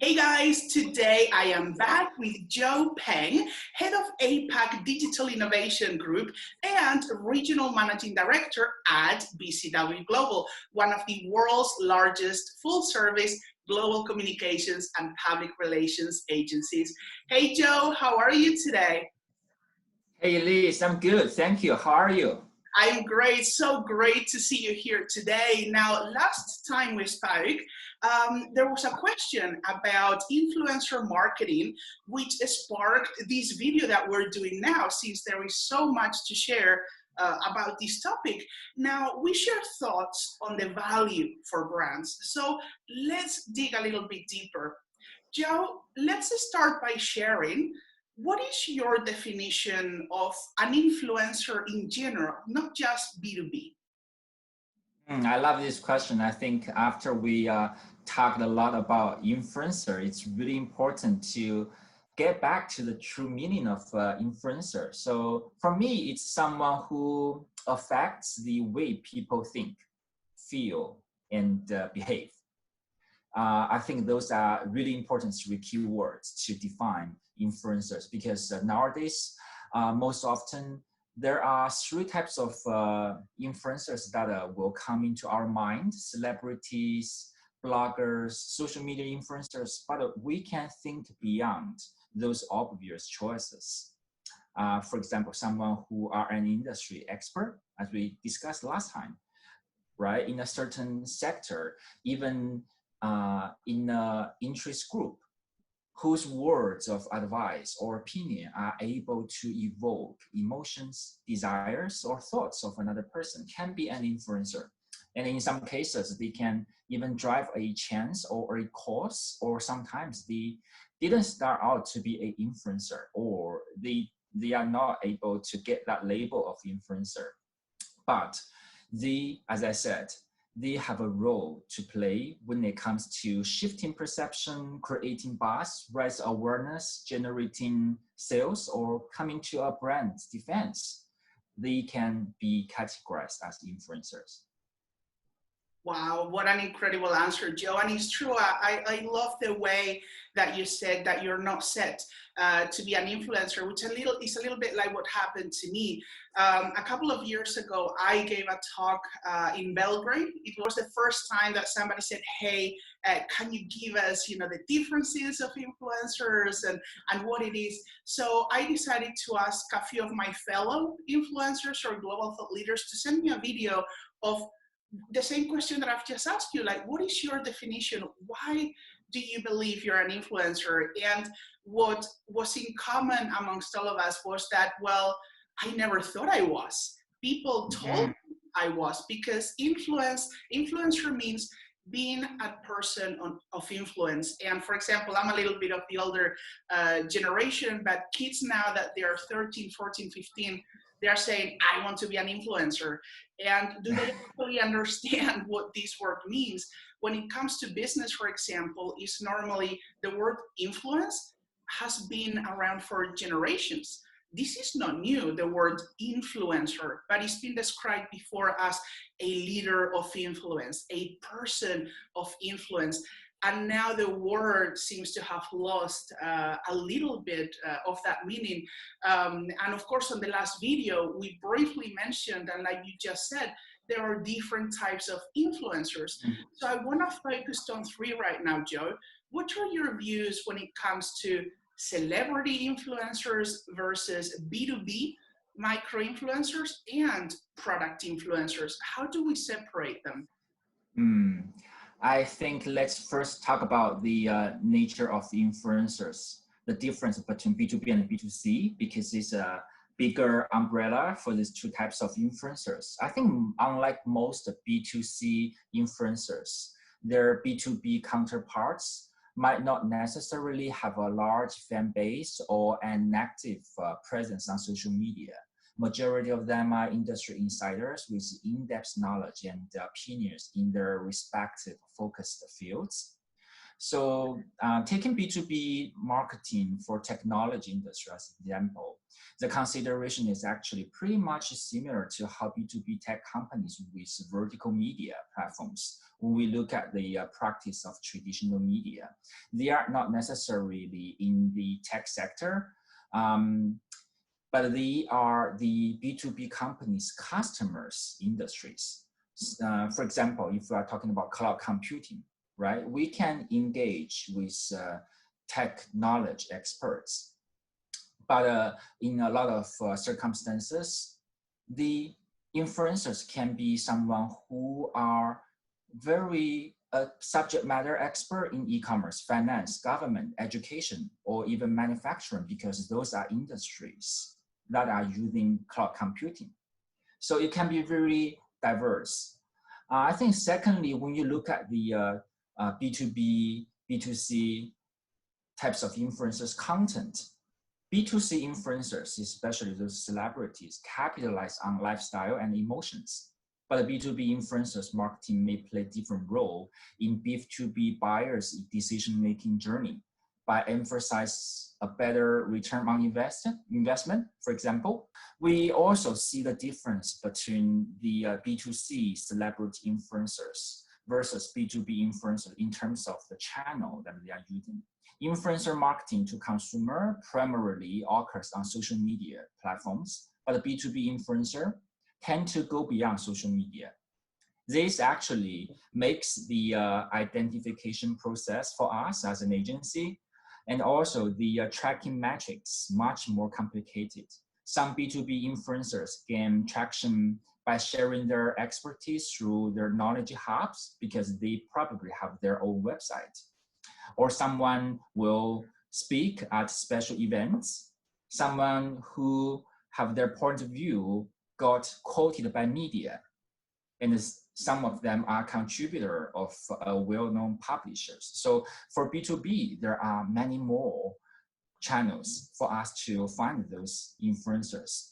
Hey guys, today I am back with Joe Peng, Head of APAC Digital Innovation Group and Regional Managing Director at BCW Global, one of the world's largest full-service global communications and public relations agencies. Hey Joe, how are you today? Hey Elise, I'm good, thank you. How are you? I'm great, so great to see you here today. Now, last time we spoke, there was a question about influencer marketing, which sparked this video that we're doing now, since there is so much to share about this topic. Now, we share thoughts on the value for brands. So let's dig a little bit deeper. Joe, let's start by sharing what is your definition of an influencer in general, not just B2B? I love this question. I think after we talked a lot about influencer, it's really important to get back to the true meaning of influencer. So for me, it's someone who affects the way people think, feel, and behave. I think those are really important three keywords to define influencers, because nowadays, most often, there are three types of influencers that will come into our mind: celebrities, bloggers, social media influencers, but we can think beyond those obvious choices. For example, someone who are an industry expert, as we discussed last time, right, in a certain sector, even in an interest group, whose words of advice or opinion are able to evoke emotions, desires, or thoughts of another person, can be an influencer. And in some cases, they can even drive a chance or a cause, or sometimes they didn't start out to be an influencer, or they are not able to get that label of influencer. But they, as I said, they have a role to play when it comes to shifting perception, creating buzz, raise awareness, generating sales, or coming to a brand's defense. They can be categorized as influencers. Wow, what an incredible answer, Joe. And it's true, I love the way that you said that you're not set to be an influencer, which is a little bit like what happened to me. A couple of years ago, I gave a talk in Belgrade. It was the first time that somebody said, hey, can you give us, the differences of influencers and what it is? So I decided to ask a few of my fellow influencers or global thought leaders to send me a video of the same question that I've just asked you, like, what is your definition? Why do you believe you're an influencer? And what was in common amongst all of us was that, well, I never thought I was. People told me I was, because influencer means being a person of influence. And for example, I'm a little bit of the older generation, but kids now that they are 13, 14, 15, they are saying, I want to be an influencer. And do they actually understand what this word means? When it comes to business, for example, is normally the word influence has been around for generations. This is not new, the word influencer, but it's been described before as a leader of influence, a person of influence. And now the word seems to have lost a little bit of that meaning. And of course, on the last video, we briefly mentioned, and like you just said, there are different types of influencers. So I want to focus on three right now, Joe. What are your views when it comes to celebrity influencers versus B2B micro-influencers and product influencers? How do we separate them? I think let's first talk about the nature of the influencers, the difference between B2B and B2C, because it's a bigger umbrella for these two types of influencers. I think unlike most B2C influencers, their B2B counterparts might not necessarily have a large fan base or an active presence on social media. Majority of them are industry insiders with in-depth knowledge and opinions in their respective focused fields. So taking B2B marketing for technology industry as an example, the consideration is actually pretty much similar to how B2B tech companies with vertical media platforms, when we look at the practice of traditional media, they are not necessarily in the tech sector, but they are the B2B companies' customers' industries. For example, if we are talking about cloud computing, right, we can engage with tech knowledge experts. But in a lot of circumstances, the influencers can be someone who are very subject matter expert in e-commerce, finance, government, education, or even manufacturing, because those are industries that are using cloud computing. So it can be very diverse. I think secondly, when you look at the B2B, B2C types of influencers content, B2C influencers, especially those celebrities, capitalize on lifestyle and emotions. But B2B influencers marketing may play a different role in B2B buyers' decision-making journey by emphasizing a better return on investment. For example, we also see the difference between the B2C celebrity influencers versus B2B influencers in terms of the channel that they are using. Influencer marketing to consumer primarily occurs on social media platforms, but the B2B influencer tend to go beyond social media. This actually makes the identification process for us as an agency and also the tracking metrics much more complicated. Some B2B influencers gain traction by sharing their expertise through their knowledge hubs because they probably have their own website. Or someone will speak at special events, someone who have their point of view got quoted by media, and some of them are contributor of well-known publishers. So for B2B, there are many more channels for us to find those influencers.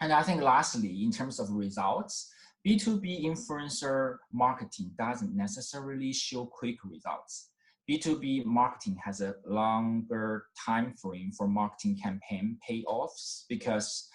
And I think lastly, in terms of results, B2B influencer marketing doesn't necessarily show quick results. B2B marketing has a longer time frame for marketing campaign payoffs because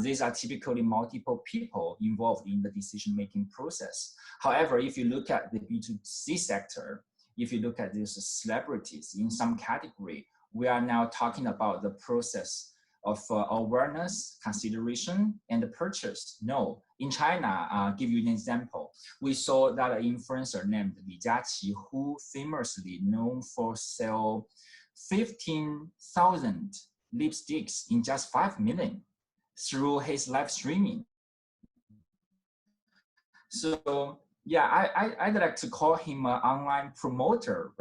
these are typically multiple people involved in the decision-making process. However, if you look at the B2C sector, if you look at these celebrities in some category, we are now talking about the process of awareness, consideration, and the purchase. No, in China, I'll give you an example. We saw that an influencer named Li Jiaqi, who famously known for sell 15,000 lipsticks in just 5 minutes through his live streaming. So yeah, I'd like to call him an online promoter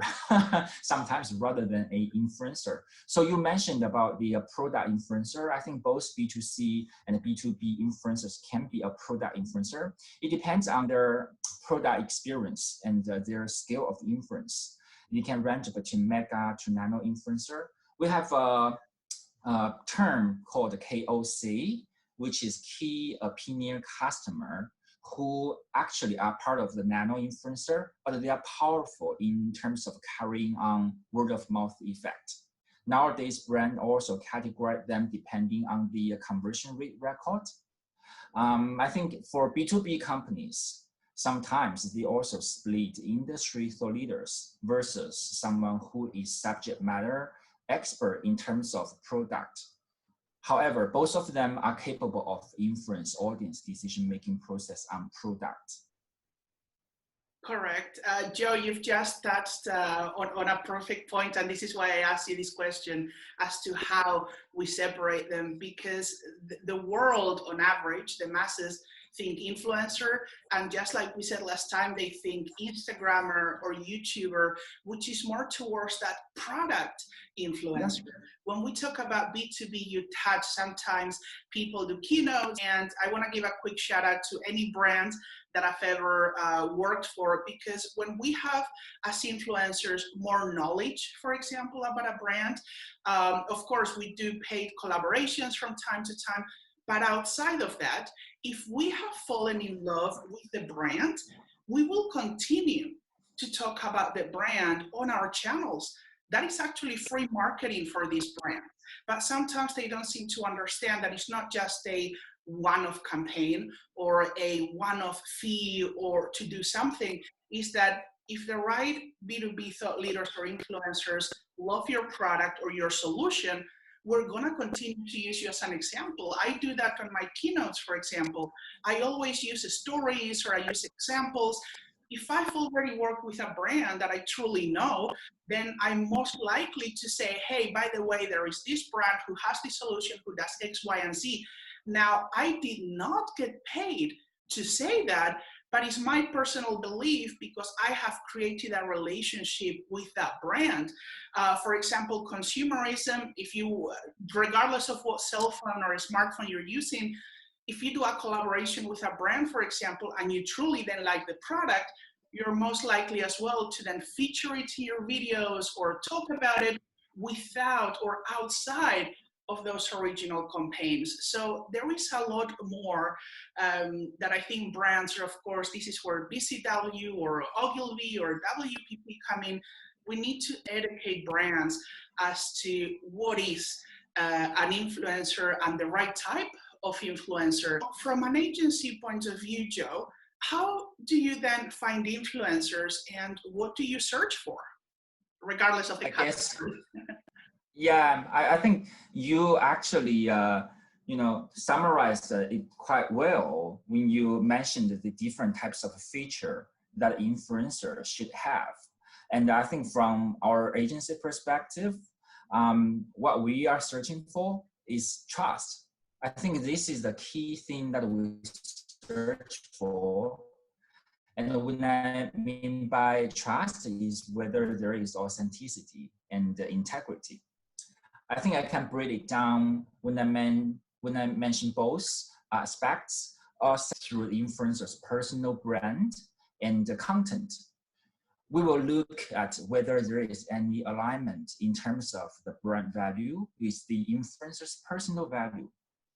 sometimes rather than an influencer. So you mentioned about the product influencer. I think both B2C and B2B influencers can be a product influencer. It depends on their product experience and their scale of influence. You can range between mega to nano influencer. We have a term called KOC, which is key opinion customer, who actually are part of the nano influencer, but they are powerful in terms of carrying on word of mouth effect. Nowadays, brands also categorize them depending on the conversion rate record. I think for B2B companies, sometimes they also split industry thought leaders versus someone who is subject matter expert in terms of product. However, both of them are capable of influence audience decision-making process on product. Correct. Joe, you've just touched on a perfect point, and this is why I asked you this question as to how we separate them, because the world, on average, the masses think influencer, and just like we said last time, they think Instagrammer or YouTuber, which is more towards that product influencer. Yeah. When we talk about B2B, you touch sometimes people do keynotes, and I want to give a quick shout out to any brand that I've ever worked for, because when we have as influencers more knowledge, for example, about a brand, of course we do paid collaborations from time to time, but outside of that, if we have fallen in love with the brand, we will continue to talk about the brand on our channels. That is actually free marketing for this brand. But sometimes they don't seem to understand that it's not just a one-off campaign or a one-off fee or to do something. Is that if the right B2B thought leaders or influencers love your product or your solution, we're going to continue to use you as an example. I do that on my keynotes, for example. I always use stories or I use examples. If I've already worked with a brand that I truly know, then I'm most likely to say, hey, by the way, there is this brand who has this solution, who does X, Y, and Z. Now, I did not get paid to say that, but it's my personal belief because I have created a relationship with that brand. For example, consumerism, if you, regardless of what cell phone or smartphone you're using, if you do a collaboration with a brand, for example, and you truly then like the product, you're most likely as well to then feature it in your videos or talk about it without or outside of those original campaigns. So there is a lot more that I think brands are, of course, this is where BCW or Ogilvy or WPP come in. We need to educate brands as to what is an influencer and the right type of influencer. From an agency point of view, Joe, how do you then find influencers and what do you search for, regardless of the category? Yeah, I think you actually, summarized it quite well when you mentioned the different types of feature that influencers should have. And I think from our agency perspective, what we are searching for is trust. I think this is the key thing that we search for. And what I mean by trust is whether there is authenticity and integrity. I think I can break it down when I mention both aspects, through the influencer's personal brand and the content. We will look at whether there is any alignment in terms of the brand value with the influencer's personal value.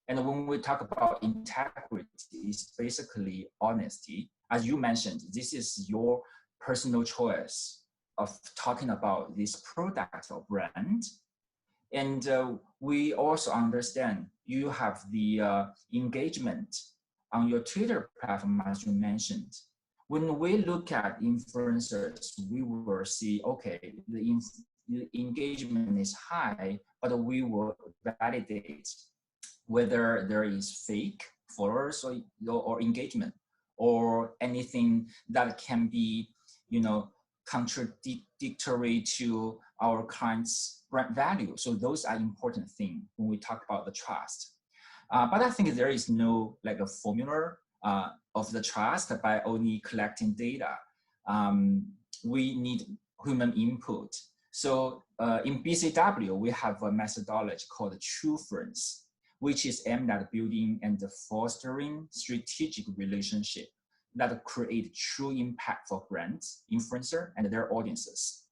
And when we talk about integrity, it's basically honesty. As you mentioned, this is your personal choice of talking about this product or brand. And we also understand you have the engagement on your Twitter platform, as you mentioned. When we look at influencers, we will see, okay, the engagement is high, but we will validate whether there is fake followers or engagement or anything that can be, contradictory to our clients' brand value. So those are important things when we talk about the trust. But I think there is no like a formula of the trust by only collecting data. We need human input. So in BCW, we have a methodology called True Friends, which is aimed at building and fostering strategic relationship that create true impact for brands, influencers, and their audiences.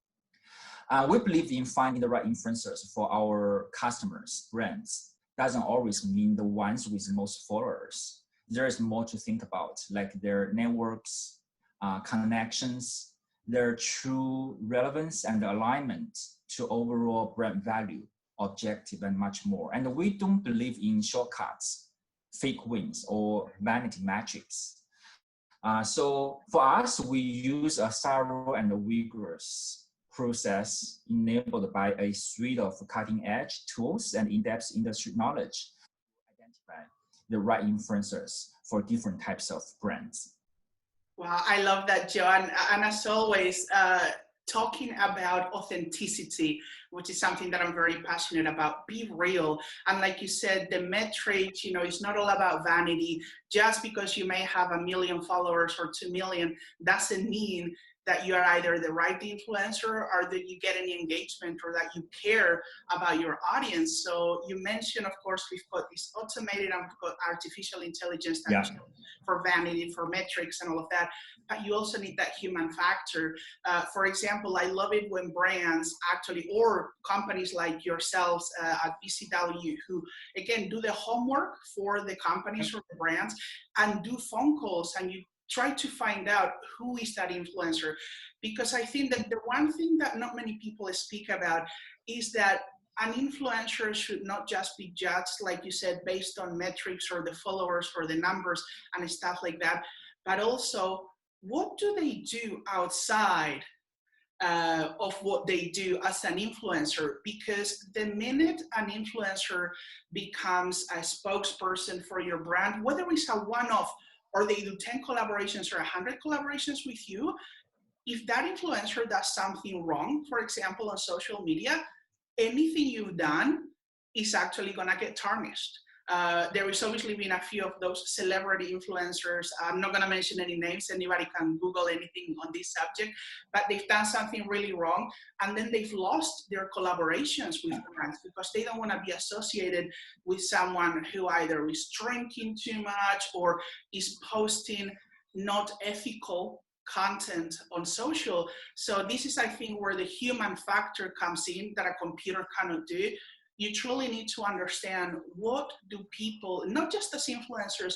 We believe in finding the right influencers for our customers, brands. Doesn't always mean the ones with most followers. There is more to think about, like their networks, connections, their true relevance and alignment to overall brand value, objective, and much more. And we don't believe in shortcuts, fake wins, or vanity metrics. So for us, we use a thorough and rigorous process enabled by a suite of cutting-edge tools and in-depth industry knowledge to identify the right influencers for different types of brands. Wow, I love that, Joe. And as always, talking about authenticity, which is something that I'm very passionate about. Be real. And like you said, the metrics, it's not all about vanity. Just because you may have 1 million followers or 2 million doesn't mean that you are either the right influencer or that you get any engagement or that you care about your audience. So you mentioned, of course, we've got this automated and artificial intelligence that for vanity, for metrics and all of that, but you also need that human factor. For example, I love it when brands actually, or companies like yourselves at BCW, who again, do the homework for the companies or the brands and do phone calls and you try to find out who is that influencer, because I think that the one thing that not many people speak about is that an influencer should not just be judged, like you said, based on metrics or the followers or the numbers and stuff like that, but also what do they do outside of what they do as an influencer, because the minute an influencer becomes a spokesperson for your brand, whether it's a one-off or they do 10 collaborations or 100 collaborations with you, if that influencer does something wrong, for example, on social media, anything you've done is actually gonna get tarnished. There has obviously been a few of those celebrity influencers. I'm not gonna mention any names, anybody can Google anything on this subject, but they've done something really wrong and then they've lost their collaborations with brands because they don't wanna be associated with someone who either is drinking too much or is posting not ethical content on social. So this is, I think, where the human factor comes in that a computer cannot do. You truly need to understand what do people, not just as influencers,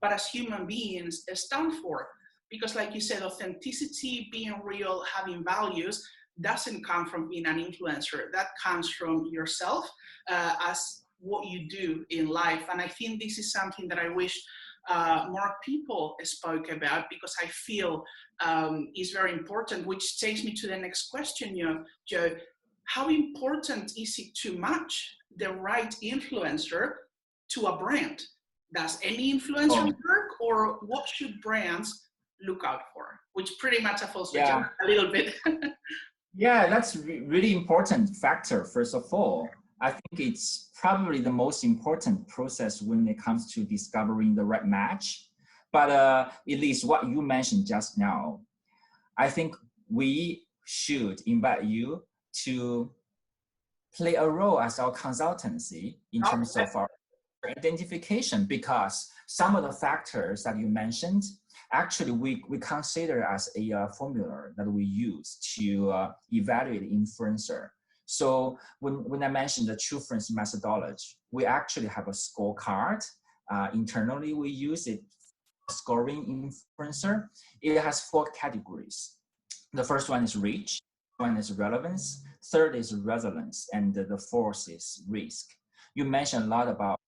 but as human beings, stand for. Because like you said, authenticity, being real, having values, doesn't come from being an influencer. That comes from yourself as what you do in life. And I think this is something that I wish more people spoke about, because I feel is very important, which takes me to the next question, Joe. How important is it to match the right influencer to a brand? Does any influencer work, or what should brands look out for? Which pretty much I've also jumped a little bit. Yeah, that's really important factor. First of all, I think it's probably the most important process when it comes to discovering the right match. But at least what you mentioned just now, I think we should invite you to play a role as our consultancy in terms of our identification, because some of the factors that you mentioned, actually we consider as a formula that we use to evaluate influencer. So when I mentioned the true friends methodology, we actually have a scorecard. Internally, we use it for scoring influencer. It has 4 categories. The first one is reach, one is relevance, third is resilience, and the fourth is risk. You mentioned a lot about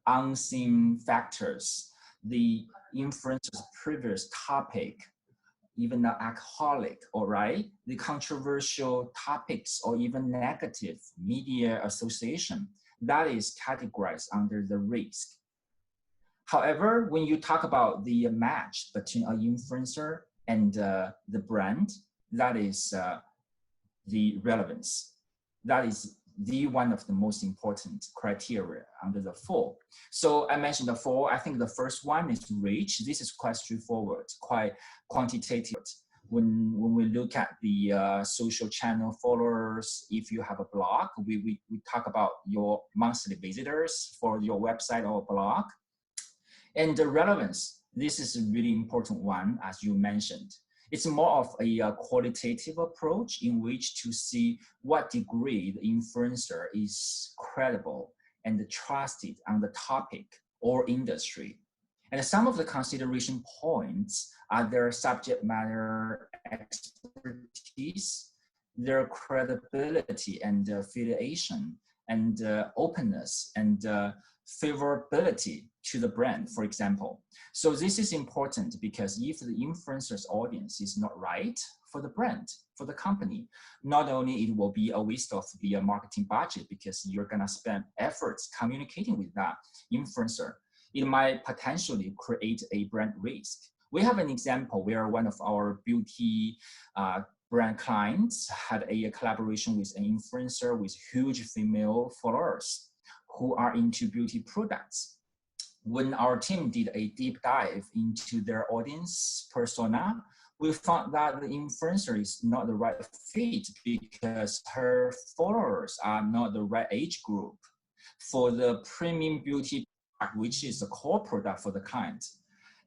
unseen factors, the influencer's previous topic, even the alcoholic, all right, the controversial topics, or even negative media association, that is categorized under the risk. However, when you talk about the match between an influencer and the brand, that is the relevance. That is the one of the most important criteria under the 4. So I mentioned the 4. I think the first one is reach. This is quite straightforward, quite quantitative. When we look at the social channel followers, if you have a blog, we talk about your monthly visitors for your website or blog. And the relevance, this is a really important one, as you mentioned. It's more of a qualitative approach in which to see what degree the influencer is credible and trusted on the topic or industry. And some of the consideration points are their subject matter expertise, their credibility and affiliation, and openness and favorability to the brand, for example. So this is important because if the influencer's audience is not right for the brand, for the company, not only it will be a waste of the marketing budget because you're gonna spend efforts communicating with that influencer, it might potentially create a brand risk. We have an example where one of our beauty brand clients had a collaboration with an influencer with huge female followers who are into beauty products. When our team did a deep dive into their audience persona, we found that the influencer is not the right fit because her followers are not the right age group for the premium beauty product, which is the core product for the client.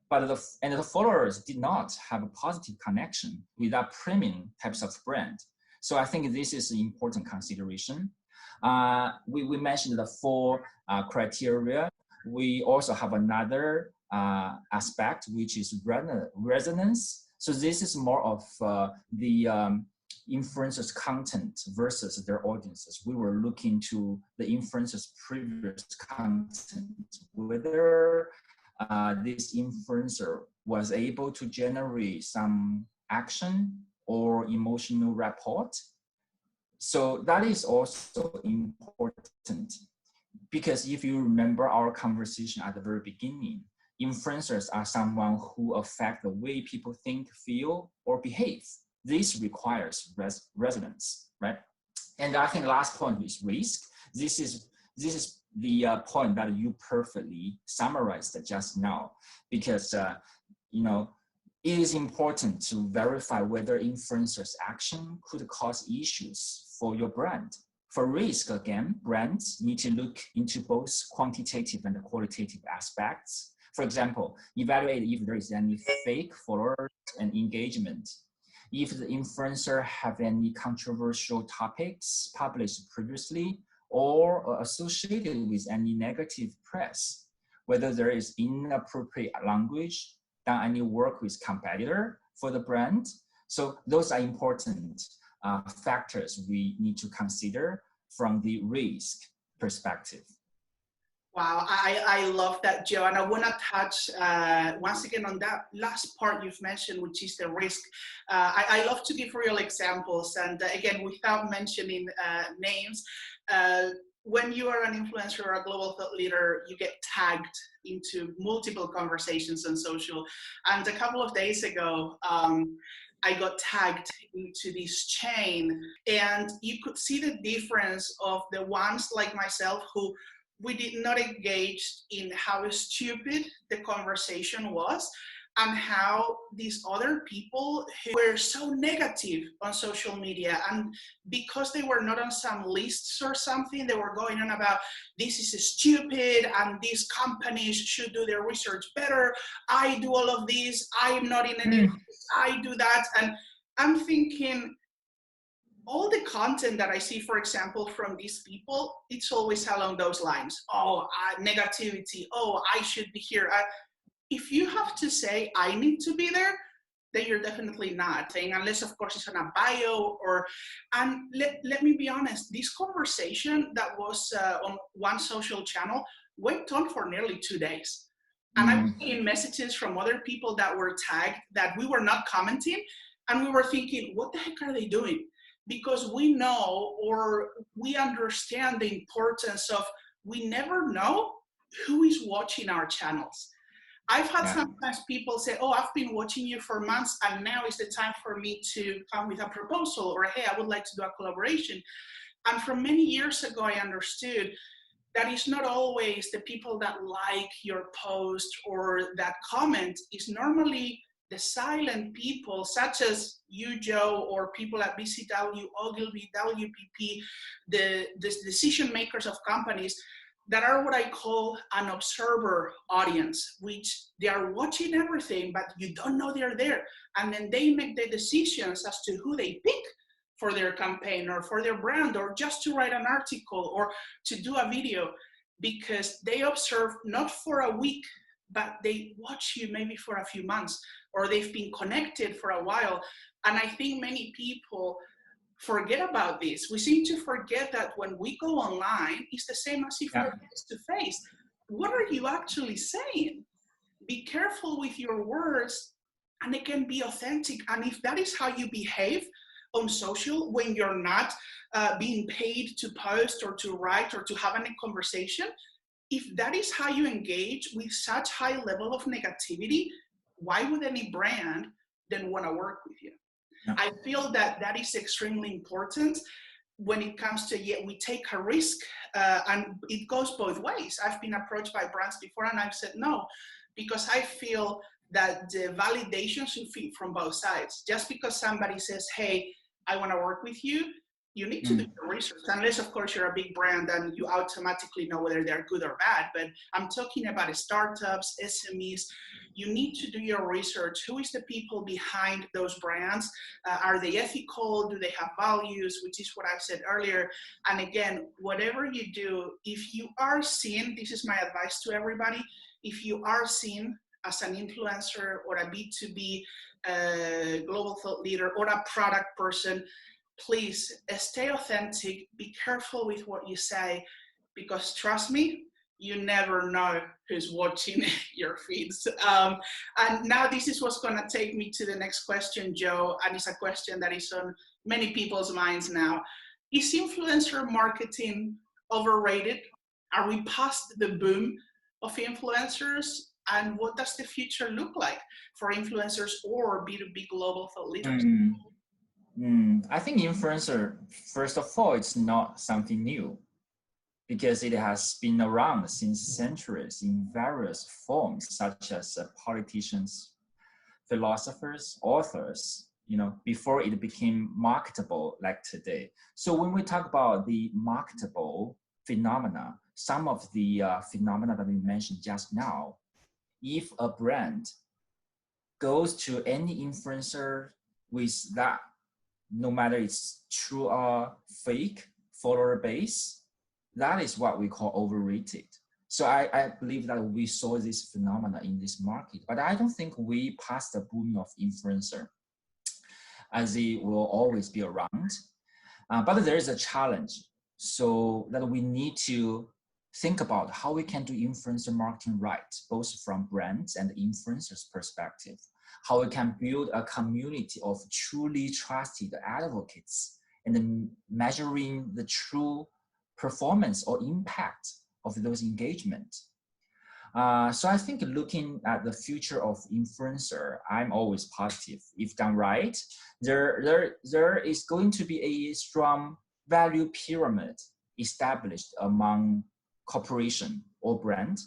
But the followers did not have a positive connection with that premium types of brand. So I think this is an important consideration. We mentioned the 4 criteria. We also have another aspect, which is resonance. So this is more of the influencers' content versus their audiences. We were looking to the influencers' previous content, whether this influencer was able to generate some action or emotional rapport. So that is also important, because if you remember our conversation at the very beginning, influencers are someone who affect the way people think, feel, or behave. This requires resonance, right? And I think last point is risk. This is the point that you perfectly summarized just now, because it is important to verify whether influencers' action could cause issues for your brand. For risk, again, brands need to look into both quantitative and qualitative aspects. For example, evaluate if there is any fake followers and engagement. If the influencer have any controversial topics published previously or associated with any negative press, whether there is inappropriate language, done any work with competitor for the brand. So those are important factors we need to consider from the risk perspective. Wow, I love that, Joe. And I want to touch once again on that last part you've mentioned, which is the risk. I love to give real examples. And again, without mentioning names, when you are an influencer or a global thought leader, you get tagged into multiple conversations on social. And a couple of days ago, I got tagged into this chain, and you could see the difference of the ones like myself who we did not engage in how stupid the conversation was, and how these other people who were so negative on social media, and because they were not on some lists or something, they were going on about this is stupid and these companies should do their research better. I do all of this. I'm not in any of this. I do that. And I'm thinking, all the content that I see, for example, from these people, it's always along those lines. Oh, negativity. Oh, I should be here. If you have to say, I need to be there, then you're definitely not saying, unless of course it's on a bio or, and let me be honest, this conversation that was on one social channel went on for nearly 2 days. And I was getting messages from other people that were tagged that we were not commenting, and we were thinking, what the heck are they doing? Because we know, or we understand the importance of, we never know who is watching our channels. I've had sometimes people say, oh, I've been watching you for months and now is the time for me to come with a proposal, or hey, I would like to do a collaboration. And from many years ago, I understood that it's not always the people that like your post or that comment. Is normally the silent people, such as you, Joe, or people at BCW, Ogilvy, WPP, the decision makers of companies, that are what I call an observer audience, which they are watching everything, but you don't know they're there. And then they make the decisions as to who they pick for their campaign or for their brand, or just to write an article or to do a video, because they observe not for a week, but they watch you maybe for a few months, or they've been connected for a while. And I think many people forget about this. We seem to forget that when we go online, it's the same as if we're face to face. What are you actually saying? Be careful with your words, and it can be authentic. And if that is how you behave on social, when you're not being paid to post or to write or to have any conversation, if that is how you engage with such high level of negativity, why would any brand then want to work with you? I feel that that is extremely important when it comes to, we take a risk, and it goes both ways. I've been approached by brands before and I've said no, because I feel that the validation should fit from both sides. Just because somebody says, hey, I want to work with you, You need to do your research, unless of course you're a big brand and you automatically know whether they're good or bad. But I'm talking about startups, SMEs. You need to do your research. Who is the people behind those brands? Are they ethical? Do they have values? Which is what I've said earlier. And again, whatever you do, if you are seen, this is my advice to everybody, if you are seen as an influencer or a B2B global thought leader or a product person, please stay authentic, be careful with what you say, because trust me, you never know who's watching your feeds. And now this is what's going to take me to the next question, Joe, and it's a question that is on many people's minds now. Is influencer marketing overrated? Are we past the boom of influencers? And what does the future look like for influencers or B2B global thought leaders? I think influencer, first of all, it's not something new because it has been around since centuries in various forms, such as politicians, philosophers, authors, before it became marketable like today. So when we talk about the marketable phenomena, some of the phenomena that we mentioned just now, if a brand goes to any influencer with that, no matter it's true or fake follower base, that is what we call overrated. So I believe that we saw this phenomena in this market, but I don't think we passed the boom of influencer, as it will always be around. But there is a challenge, so that we need to think about how we can do influencer marketing right, both from brands and influencers perspective. How we can build a community of truly trusted advocates and measuring the true performance or impact of those engagements. So I think looking at the future of influencer, I'm always positive. If done right, there is going to be a strong value pyramid established among corporation or brand,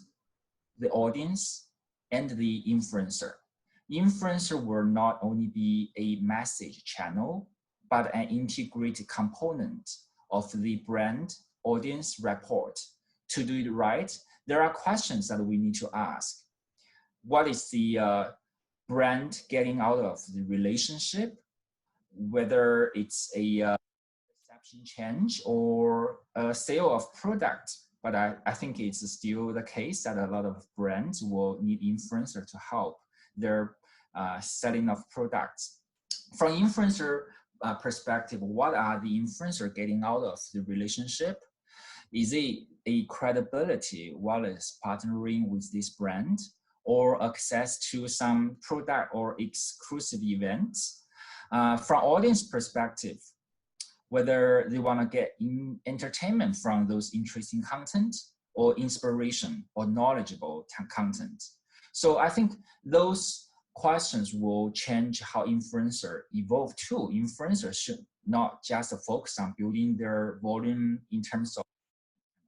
the audience, and the influencer. Influencer will not only be a message channel, but an integrated component of the brand audience rapport. To do it right, there are questions that we need to ask. What is the brand getting out of the relationship? Whether it's a perception change or a sale of product. But I think it's still the case that a lot of brands will need influencer to help their selling of products. From influencer perspective, what are the influencer getting out of the relationship? Is it a credibility while it's partnering with this brand, or access to some product or exclusive events? From audience perspective, whether they want to get entertainment from those interesting content or inspiration or knowledgeable content. So I think those questions will change how influencers evolve too. Influencers should not just focus on building their volume in terms of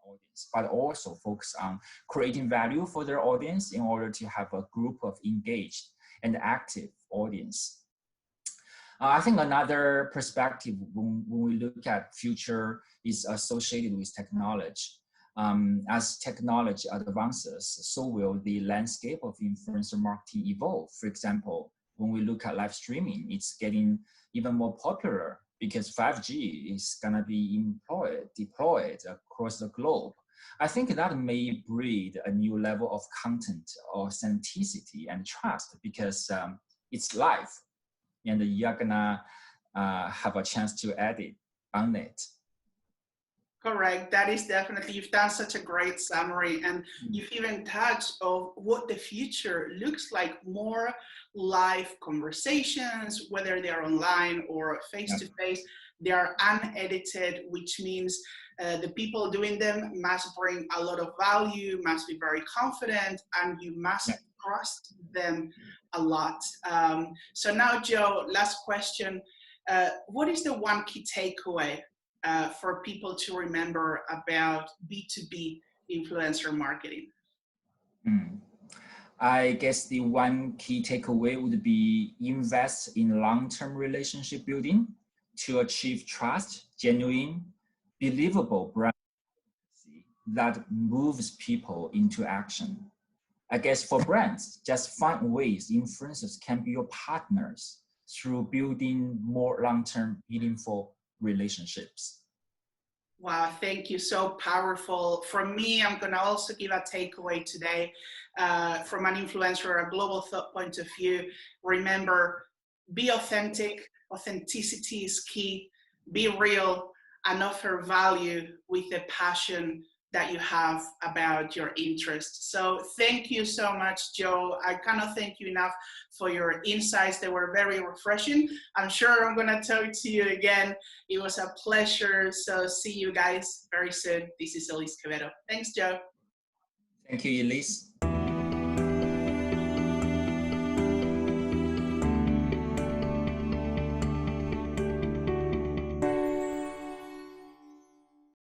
audience, but also focus on creating value for their audience in order to have a group of engaged and active audience. I think another perspective when we look at future is associated with technology. As technology advances, so will the landscape of influencer marketing evolve. For example, when we look at live streaming, it's getting even more popular because 5G is gonna be deployed across the globe. I think that may breed a new level of content authenticity and trust because it's live and you're gonna have a chance to edit on it. Correct. That is definitely, you've done such a great summary, and you've even touched on what the future looks like. More live conversations, whether they're online or face-to-face, they are unedited, which means the people doing them must bring a lot of value, must be very confident, and you must trust them a lot. So now, Joe, last question. What is the one key takeaway for people to remember about B2B influencer marketing? I guess the one key takeaway would be invest in long-term relationship building to achieve trust, genuine, believable brand that moves people into action. I guess for brands, just find ways influencers can be your partners through building more long-term, meaningful relationships. Wow, thank you. So powerful. From me, I'm going to also give a takeaway today from an influencer, a global thought point of view. Remember, be authentic. Authenticity is key. Be real and offer value with the passion that you have about your interests. So thank you so much, Joe. I cannot thank you enough for your insights. They were very refreshing. I'm sure I'm going to talk to you again. It was a pleasure. So see you guys very soon. This is Elise Quevedo. Thanks, Joe. Thank you, Elise.